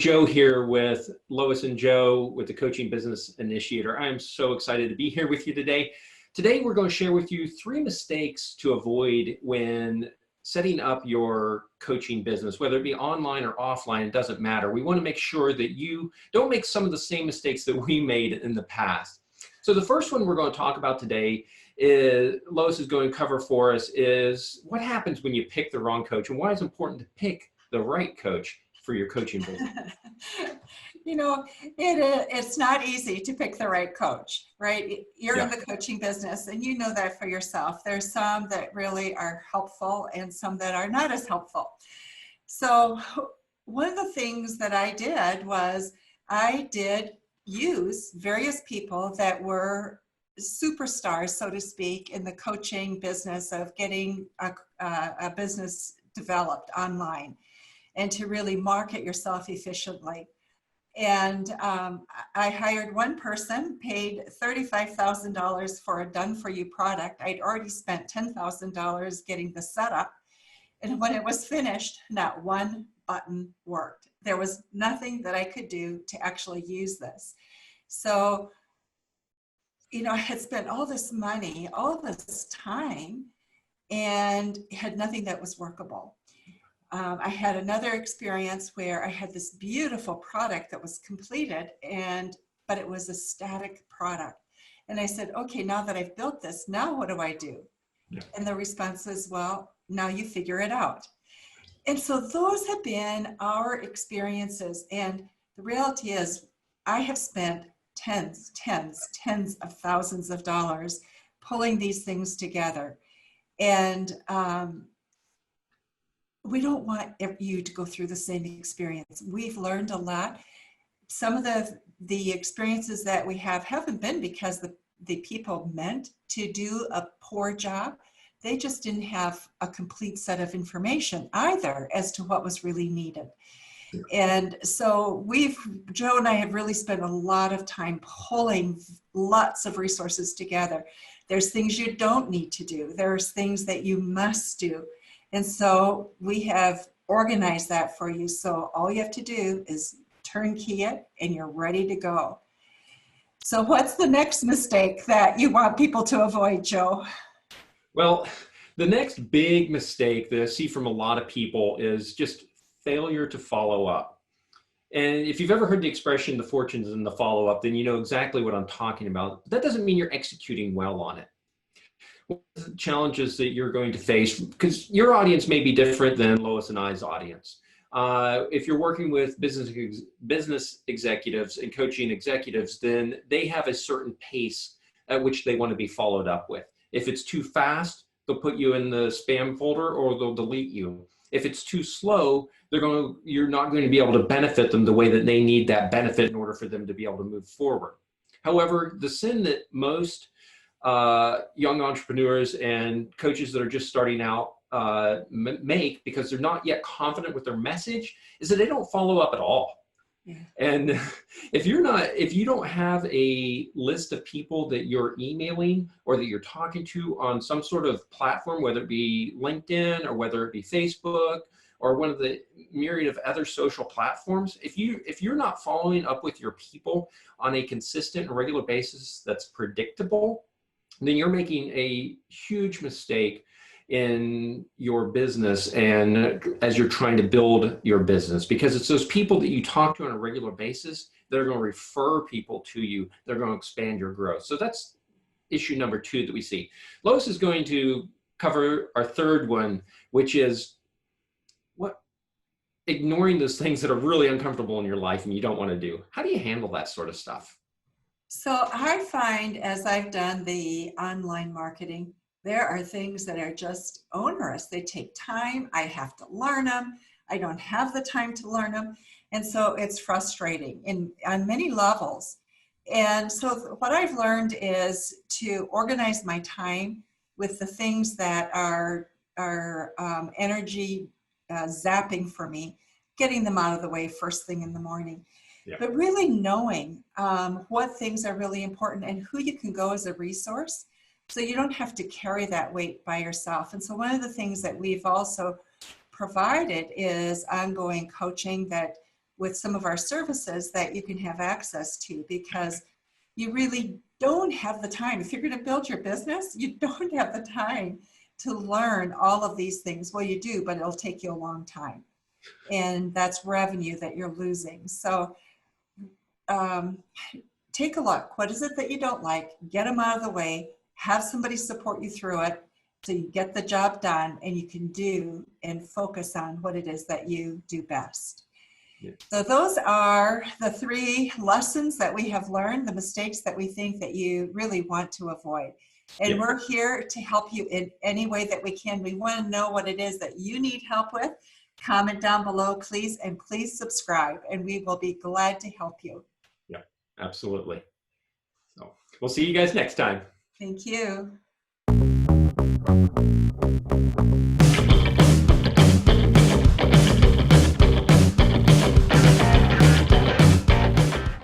Joe here with Lois and Joe with the Coaching Business Initiator. I'm so excited to be here with you today. Today, we're going to share with you 3 mistakes to avoid when setting up your coaching business, whether it be online or offline, it doesn't matter. We want to make sure that you don't make some of the same mistakes that we made in the past. So the first one we're going to talk about today is, Lois is going to cover for us, is what happens when you pick the wrong coach and why it's important to pick the right coach for your coaching business. You know, it's not easy to pick the right coach, right? You're Yeah. in the coaching business and you know that for yourself. There's some that really are helpful and some that are not as helpful. So one of the things that I did was I did use various people that were superstars, so to speak, in the coaching business of getting a business developed online, and to really market yourself efficiently. And I hired one person, paid $35,000 for a done-for-you product. I'd already spent $10,000 getting the setup. And when it was finished, not one button worked. There was nothing that I could do to actually use this. So, you know, I had spent all this money, all this time, and had nothing that was workable. I had another experience where I had this beautiful product that was completed, but it was a static product. And I said, okay, now that I've built this, now what do I do? Yeah. And the response is, well, now you figure it out. And so those have been our experiences. And the reality is I have spent tens of thousands of dollars pulling these things together. And we don't want you to go through the same experience. We've learned a lot. Some of the experiences that we haven't been because the people meant to do a poor job. They just didn't have a complete set of information either as to what was really needed. And so Joe and I have really spent a lot of time pulling lots of resources together. There's things you don't need to do. There's things that you must do. And so we have organized that for you. So all you have to do is turnkey it and you're ready to go. So what's the next mistake that you want people to avoid, Joe? Well, the next big mistake that I see from a lot of people is just failure to follow up. And if you've ever heard the expression, the fortune's in the follow-up, then you know exactly what I'm talking about. But that doesn't mean you're executing well on it. What are the challenges that you're going to face? Because your audience may be different than Lois and I's audience. If you're working with business executives and coaching executives, then they have a certain pace at which they want to be followed up with. If it's too fast, they'll put you in the spam folder or they'll delete you. If it's too slow, you're not going to be able to benefit them the way that they need that benefit in order for them to be able to move forward. However, the sin that most young entrepreneurs and coaches that are just starting out make, because they're not yet confident with their message, is that they don't follow up at all. Yeah. And if you don't have a list of people that you're emailing or that you're talking to on some sort of platform, whether it be LinkedIn or whether it be Facebook or one of the myriad of other social platforms, if you're not following up with your people on a consistent and regular basis that's predictable, then you're making a huge mistake in your business and as you're trying to build your business, because it's those people that you talk to on a regular basis that are going to refer people to you. They're going to expand your growth. So that's issue number 2 that we see. Lois is going to cover our third one, which is ignoring those things that are really uncomfortable in your life and you don't want to do. How do you handle that sort of stuff? So I find as I've done the online marketing, there are things that are just onerous. They take time. I have to learn them. I don't have the time to learn them. And so it's frustrating on many levels. And so what I've learned is to organize my time with the things that are energy zapping for me, getting them out of the way first thing in the morning. Yeah. But really knowing what things are really important and who you can go as a resource, so you don't have to carry that weight by yourself. And so one of the things that we've also provided is ongoing coaching that with some of our services that you can have access to, because you really don't have the time. If you're going to build your business, you don't have the time to learn all of these things. Well, you do, but it'll take you a long time. And that's revenue that you're losing. So take a look. What is it that you don't like? Get them out of the way. Have somebody support you through it so you get the job done and you can do and focus on what it is that you do best. Yeah. So those are the 3 lessons that we have learned, the mistakes that we think that you really want to avoid. And we're here to help you in any way that we can. We want to know what it is that you need help with. Comment down below, please, and please subscribe, and we will be glad to help you. Yeah, absolutely. So we'll see you guys next time. Thank you.